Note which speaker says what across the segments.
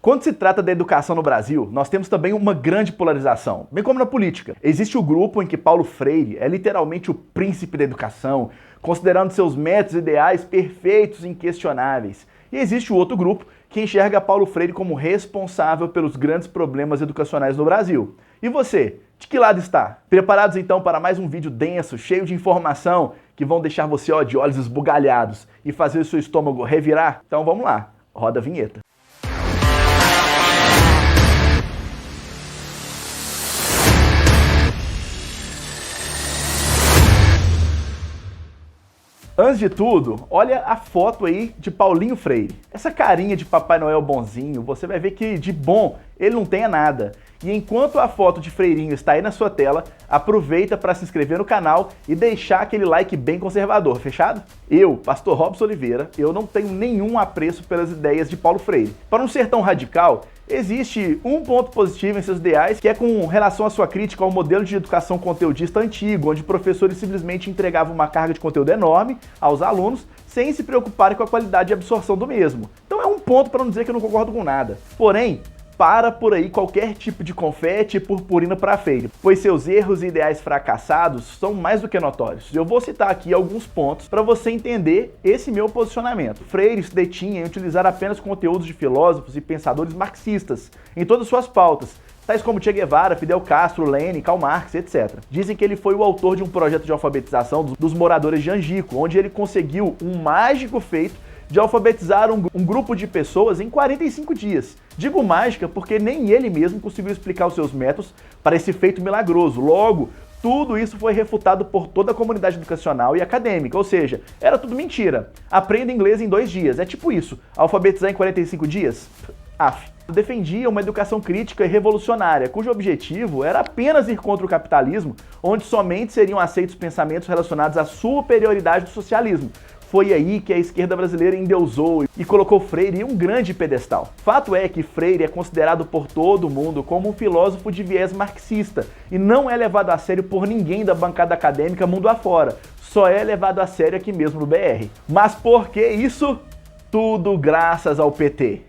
Speaker 1: Quando se trata da educação no Brasil, nós temos também uma grande polarização, bem como na política. Existe o grupo em que Paulo Freire é literalmente o príncipe da educação, considerando seus métodos ideais perfeitos e inquestionáveis. E existe o outro grupo que enxerga Paulo Freire como responsável pelos grandes problemas educacionais no Brasil. E você, de que lado está? Preparados então para mais um vídeo denso, cheio de informação, que vão deixar você de olhos esbugalhados e fazer o seu estômago revirar? Então vamos lá, roda a vinheta. Antes de tudo, olha a foto aí de Paulinho Freire. Essa carinha de Papai Noel bonzinho, você vai ver que de bom ele não tem nada. E enquanto a foto de Freirinho está aí na sua tela, aproveita para se inscrever no canal e deixar aquele like bem conservador, fechado? Eu, Pastor Robson Oliveira, eu não tenho nenhum apreço pelas ideias de Paulo Freire. Para não ser tão radical, existe um ponto positivo em seus ideais, que é com relação à sua crítica ao modelo de educação conteudista antigo, onde professores simplesmente entregavam uma carga de conteúdo enorme aos alunos, sem se preocuparem com a qualidade de absorção do mesmo. Então é um ponto para não dizer que eu não concordo com nada. Porém, para por aí qualquer tipo de confete e purpurina para Freire, pois seus erros e ideais fracassados são mais do que notórios. Eu vou citar aqui alguns pontos para você entender esse meu posicionamento. Freire se detinha em utilizar apenas conteúdos de filósofos e pensadores marxistas em todas suas pautas, tais como Che Guevara, Fidel Castro, Lenin, Karl Marx, etc. Dizem que ele foi o autor de um projeto de alfabetização dos moradores de Angico, onde ele conseguiu um mágico feito de alfabetizar um grupo de pessoas em 45 dias. Digo mágica porque nem ele mesmo conseguiu explicar os seus métodos para esse feito milagroso. Logo, tudo isso foi refutado por toda a comunidade educacional e acadêmica, ou seja, era tudo mentira. Aprenda inglês em 2 dias, é tipo isso. Alfabetizar em 45 dias? Af. Defendia uma educação crítica e revolucionária, cujo objetivo era apenas ir contra o capitalismo, onde somente seriam aceitos pensamentos relacionados à superioridade do socialismo. Foi aí que a esquerda brasileira endeusou e colocou Freire em um grande pedestal. Fato é que Freire é considerado por todo mundo como um filósofo de viés marxista e não é levado a sério por ninguém da bancada acadêmica mundo afora. Só é levado a sério aqui mesmo no BR. Mas por que isso? Tudo graças ao PT.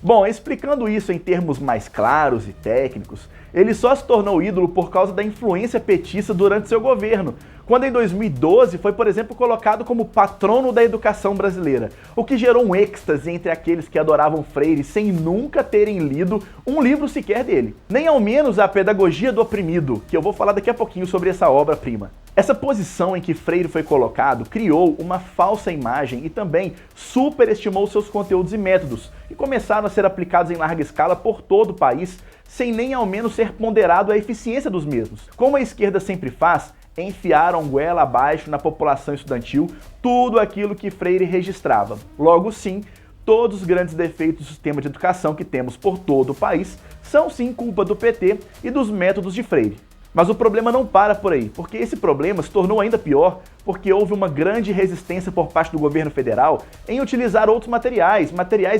Speaker 1: Bom, explicando isso em termos mais claros e técnicos, ele só se tornou ídolo por causa da influência petista durante seu governo, quando em 2012 foi, por exemplo, colocado como patrono da educação brasileira, o que gerou um êxtase entre aqueles que adoravam Freire sem nunca terem lido um livro sequer dele. Nem ao menos a Pedagogia do Oprimido, que eu vou falar daqui a pouquinho sobre essa obra-prima. Essa posição em que Freire foi colocado criou uma falsa imagem e também superestimou seus conteúdos e métodos, que começaram a ser aplicados em larga escala por todo o país, sem nem ao menos ser ponderado a eficiência dos mesmos. Como a esquerda sempre faz, enfiaram goela abaixo na população estudantil tudo aquilo que Freire registrava. Logo sim, todos os grandes defeitos do sistema de educação que temos por todo o país são sim culpa do PT e dos métodos de Freire. Mas o problema não para por aí, porque esse problema se tornou ainda pior porque houve uma grande resistência por parte do governo federal em utilizar outros materiais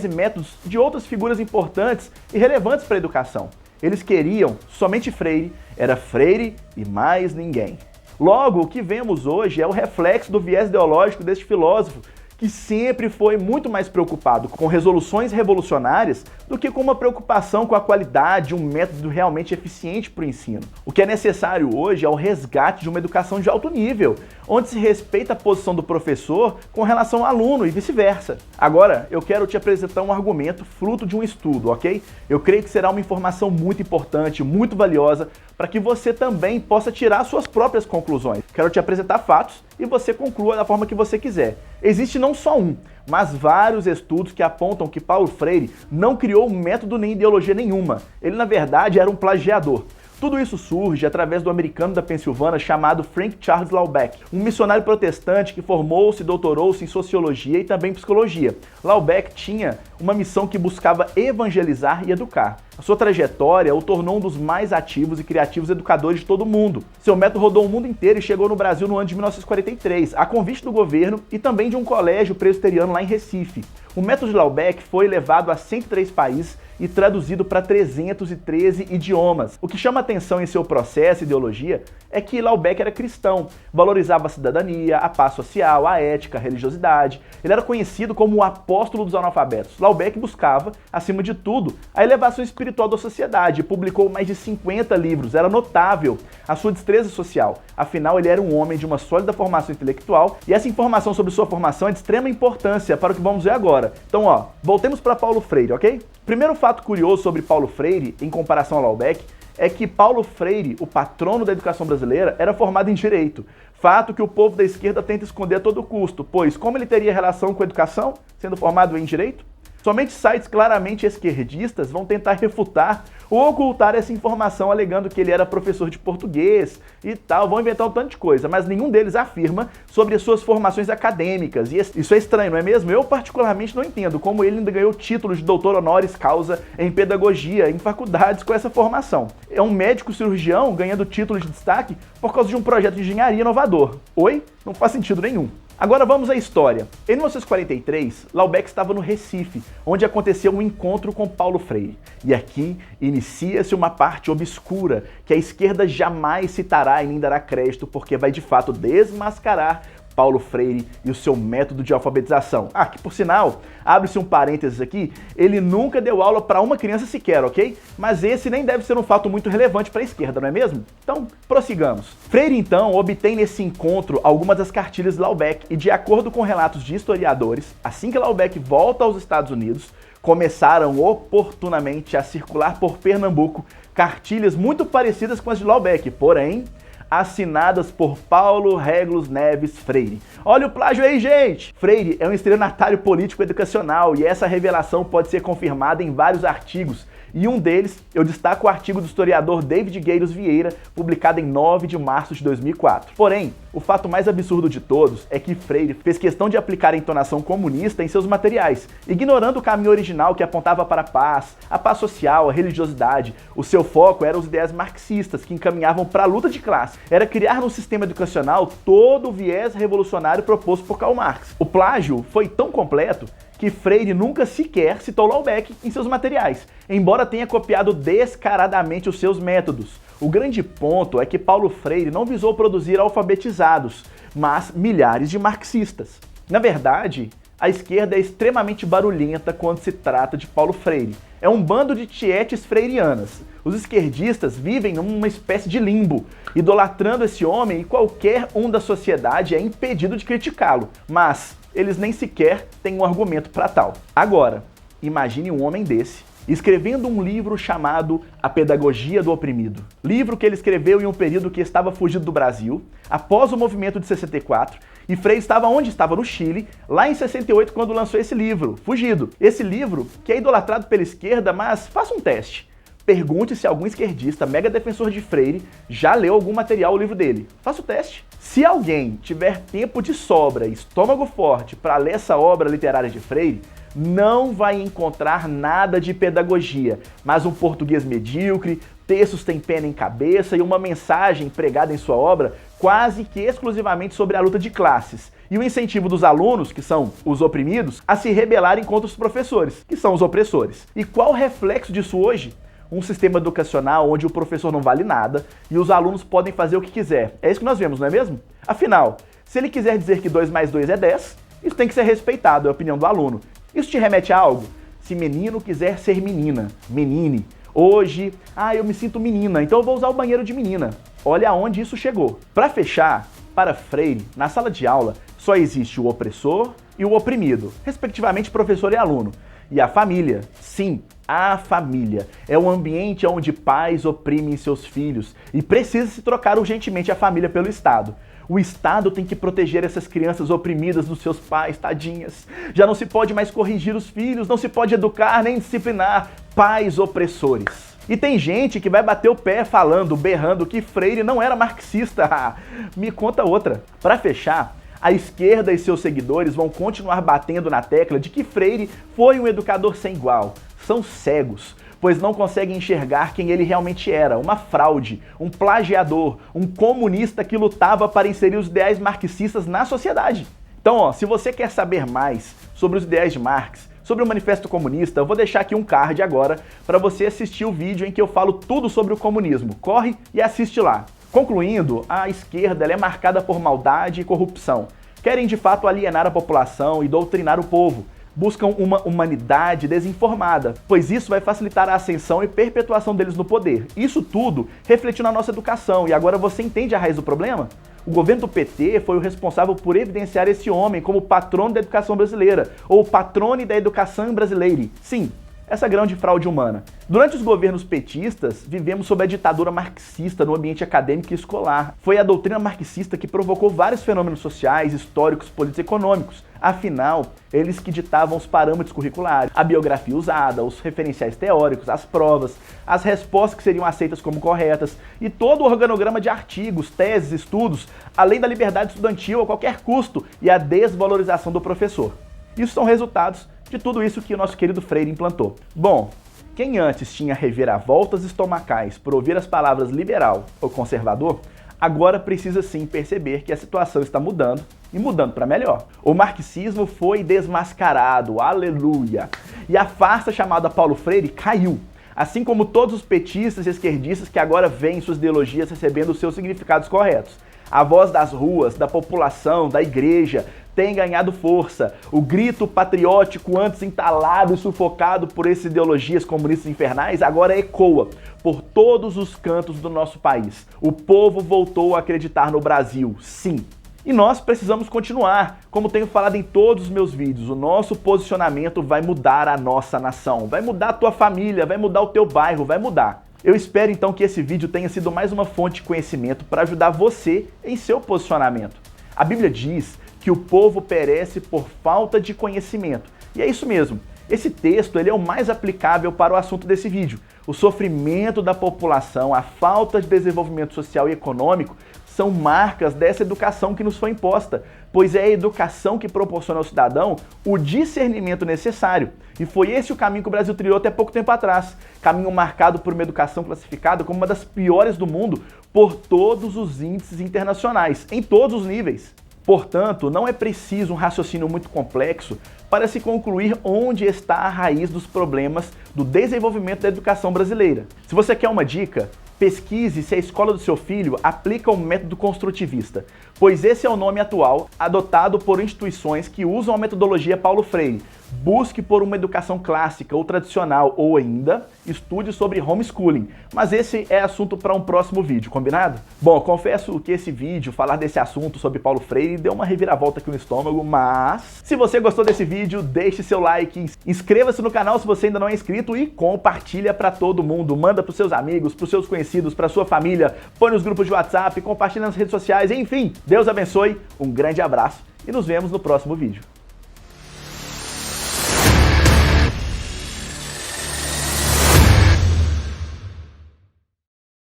Speaker 1: e métodos de outras figuras importantes e relevantes para a educação. Eles queriam somente Freire, era Freire e mais ninguém. Logo, o que vemos hoje é o reflexo do viés ideológico deste filósofo, que sempre foi muito mais preocupado com resoluções revolucionárias do que com uma preocupação com a qualidade, um método realmente eficiente para o ensino. O que é necessário hoje é o resgate de uma educação de alto nível, onde se respeita a posição do professor com relação ao aluno e vice-versa. Agora, eu quero te apresentar um argumento fruto de um estudo, ok? Eu creio que será uma informação muito importante, muito valiosa, para que você também possa tirar suas próprias conclusões. Quero te apresentar fatos e você conclua da forma que você quiser. Existe não só um, mas vários estudos que apontam que Paulo Freire não criou método nem ideologia nenhuma. Ele, na verdade, era um plagiador. Tudo isso surge através do americano da Pensilvânia chamado Frank Charles Laubeck, um missionário protestante que formou-se e doutorou-se em sociologia e também psicologia. Laubeck tinha uma missão que buscava evangelizar e educar. A sua trajetória o tornou um dos mais ativos e criativos educadores de todo o mundo. Seu método rodou o mundo inteiro e chegou no Brasil no ano de 1943, a convite do governo e também de um colégio presbiteriano lá em Recife. O método de Laubeck foi levado a 103 países e traduzido para 313 idiomas. O que chama atenção em seu processo e ideologia é que Laubeck era cristão, valorizava a cidadania, a paz social, a ética, a religiosidade. Ele era conhecido como o apóstolo dos analfabetos. Laubeck buscava, acima de tudo, a elevação espiritual da sociedade, publicou mais de 50 livros, era notável a sua destreza social. Afinal, ele era um homem de uma sólida formação intelectual e essa informação sobre sua formação é de extrema importância para o que vamos ver agora. Então, voltemos para Paulo Freire, ok? Primeiro fato curioso sobre Paulo Freire, em comparação a Laubeck, é que Paulo Freire, o patrono da educação brasileira, era formado em Direito. Fato que o povo da esquerda tenta esconder a todo custo, pois como ele teria relação com a educação, sendo formado em Direito? Somente sites claramente esquerdistas vão tentar refutar ou ocultar essa informação alegando que ele era professor de português e tal, vão inventar um tanto de coisa, mas nenhum deles afirma sobre as suas formações acadêmicas, e isso é estranho, não é mesmo? Eu particularmente não entendo como ele ainda ganhou título de doutor honoris causa em pedagogia em faculdades com essa formação. É um médico cirurgião ganhando título de destaque por causa de um projeto de engenharia inovador. Oi? Não faz sentido nenhum. Agora vamos à história. Em 1943, Laubeck estava no Recife, onde aconteceu um encontro com Paulo Freire. E aqui inicia-se uma parte obscura que a esquerda jamais citará e nem dará crédito, porque vai de fato desmascarar Paulo Freire e o seu método de alfabetização. Que por sinal, abre-se um parênteses aqui, ele nunca deu aula para uma criança sequer, ok? Mas esse nem deve ser um fato muito relevante para a esquerda, não é mesmo? Então, prossigamos. Freire, então, obtém nesse encontro algumas das cartilhas de Laubeck e, de acordo com relatos de historiadores, assim que Laubeck volta aos Estados Unidos, começaram oportunamente a circular por Pernambuco cartilhas muito parecidas com as de Laubeck, porém assinadas por Paulo Régulos Neves Freire. Olha o plágio aí, gente! Freire é um estelionatário político educacional e essa revelação pode ser confirmada em vários artigos. E um deles, eu destaco o artigo do historiador David Gueiros Vieira, publicado em 9 de março de 2004. Porém, o fato mais absurdo de todos é que Freire fez questão de aplicar a entonação comunista em seus materiais, ignorando o caminho original que apontava para a paz social, a religiosidade. O seu foco eram os ideais marxistas, que encaminhavam para a luta de classe. Era criar no sistema educacional todo o viés revolucionário proposto por Karl Marx. O plágio foi tão completo que Freire nunca sequer citou Laubeck em seus materiais, embora tenha copiado descaradamente os seus métodos. O grande ponto é que Paulo Freire não visou produzir alfabetizados, mas milhares de marxistas. Na verdade, a esquerda é extremamente barulhenta quando se trata de Paulo Freire. É um bando de tietes freirianas. Os esquerdistas vivem numa espécie de limbo, idolatrando esse homem, e qualquer um da sociedade é impedido de criticá-lo. Mas eles nem sequer têm um argumento para tal. Agora, imagine um homem desse escrevendo um livro chamado A Pedagogia do Oprimido. Livro que ele escreveu em um período que estava fugido do Brasil, após o movimento de 64, e Freire estava onde? Estava no Chile, lá em 68, quando lançou esse livro, fugido. Esse livro, que é idolatrado pela esquerda, mas faça um teste. Pergunte se algum esquerdista mega defensor de Freire já leu algum material ou livro dele. Faça o teste. Se alguém tiver tempo de sobra e estômago forte para ler essa obra literária de Freire, não vai encontrar nada de pedagogia, mas um português medíocre, textos sem pé nem cabeça e uma mensagem pregada em sua obra quase que exclusivamente sobre a luta de classes e o incentivo dos alunos, que são os oprimidos, a se rebelarem contra os professores, que são os opressores. E qual o reflexo disso hoje? Um sistema educacional onde o professor não vale nada e os alunos podem fazer o que quiser. É isso que nós vemos, não é mesmo? Afinal, se ele quiser dizer que 2 mais 2 é 10, isso tem que ser respeitado, é a opinião do aluno. Isso te remete a algo? Se menino quiser ser menina, menine. Hoje, eu me sinto menina, então eu vou usar o banheiro de menina. Olha aonde isso chegou. Para fechar, para Freire, na sala de aula, só existe o opressor e o oprimido, respectivamente professor e aluno. E a família, sim, a família. É o ambiente onde pais oprimem seus filhos e precisa-se trocar urgentemente a família pelo Estado. O Estado tem que proteger essas crianças oprimidas dos seus pais, tadinhas. Já não se pode mais corrigir os filhos, não se pode educar nem disciplinar pais opressores. E tem gente que vai bater o pé falando, berrando que Freire não era marxista. Me conta outra. Para fechar, a esquerda e seus seguidores vão continuar batendo na tecla de que Freire foi um educador sem igual. São cegos, pois não conseguem enxergar quem ele realmente era, uma fraude, um plagiador, um comunista que lutava para inserir os ideais marxistas na sociedade. Então, se você quer saber mais sobre os ideais de Marx, sobre o Manifesto Comunista, eu vou deixar aqui um card agora para você assistir o vídeo em que eu falo tudo sobre o comunismo. Corre e assiste lá. Concluindo, a esquerda ela é marcada por maldade e corrupção. Querem de fato alienar a população e doutrinar o povo. Buscam uma humanidade desinformada, pois isso vai facilitar a ascensão e perpetuação deles no poder. Isso tudo refletiu na nossa educação, e agora você entende a raiz do problema? O governo do PT foi o responsável por evidenciar esse homem como patrono da educação brasileira, ou patrone da educação brasileira. Sim, essa grande fraude humana. Durante os governos petistas, vivemos sob a ditadura marxista no ambiente acadêmico e escolar. Foi a doutrina marxista que provocou vários fenômenos sociais, históricos, políticos e econômicos. Afinal, eles que ditavam os parâmetros curriculares, a biografia usada, os referenciais teóricos, as provas, as respostas que seriam aceitas como corretas e todo o organograma de artigos, teses, estudos, além da liberdade estudantil a qualquer custo e a desvalorização do professor. Isso são resultados de tudo isso que o nosso querido Freire implantou. Bom, quem antes tinha reviravoltas estomacais por ouvir as palavras liberal ou conservador, agora precisa sim perceber que a situação está mudando e mudando para melhor. O marxismo foi desmascarado, aleluia! E a farsa chamada Paulo Freire caiu, assim como todos os petistas e esquerdistas que agora veem suas ideologias recebendo os seus significados corretos. A voz das ruas, da população, da igreja tem ganhado força. O grito patriótico antes entalado e sufocado por essas ideologias comunistas infernais agora ecoa por todos os cantos do nosso país. O povo voltou a acreditar no Brasil, sim. E nós precisamos continuar. Como tenho falado em todos os meus vídeos, o nosso posicionamento vai mudar a nossa nação, vai mudar a tua família, vai mudar o teu bairro, vai mudar. Eu espero então que esse vídeo tenha sido mais uma fonte de conhecimento para ajudar você em seu posicionamento. A Bíblia diz que o povo perece por falta de conhecimento. E é isso mesmo. Esse texto ele é o mais aplicável para o assunto desse vídeo. O sofrimento da população, a falta de desenvolvimento social e econômico são marcas dessa educação que nos foi imposta, pois é a educação que proporciona ao cidadão o discernimento necessário. E foi esse o caminho que o Brasil trilhou até pouco tempo atrás. Caminho marcado por uma educação classificada como uma das piores do mundo por todos os índices internacionais, em todos os níveis. Portanto, não é preciso um raciocínio muito complexo para se concluir onde está a raiz dos problemas do desenvolvimento da educação brasileira. Se você quer uma dica, pesquise se a escola do seu filho aplica o método construtivista, pois esse é o nome atual adotado por instituições que usam a metodologia Paulo Freire. Busque por uma educação clássica ou tradicional, ou ainda estude sobre homeschooling. Mas esse é assunto para um próximo vídeo, combinado? Bom, confesso que esse vídeo, falar desse assunto sobre Paulo Freire, deu uma reviravolta aqui no estômago, mas se você gostou desse vídeo, deixe seu like, inscreva-se no canal se você ainda não é inscrito e compartilha para todo mundo. Manda para os seus amigos, para os seus conhecidos, para sua família, põe nos grupos de WhatsApp, compartilha nas redes sociais, enfim. Deus abençoe, um grande abraço e nos vemos no próximo vídeo.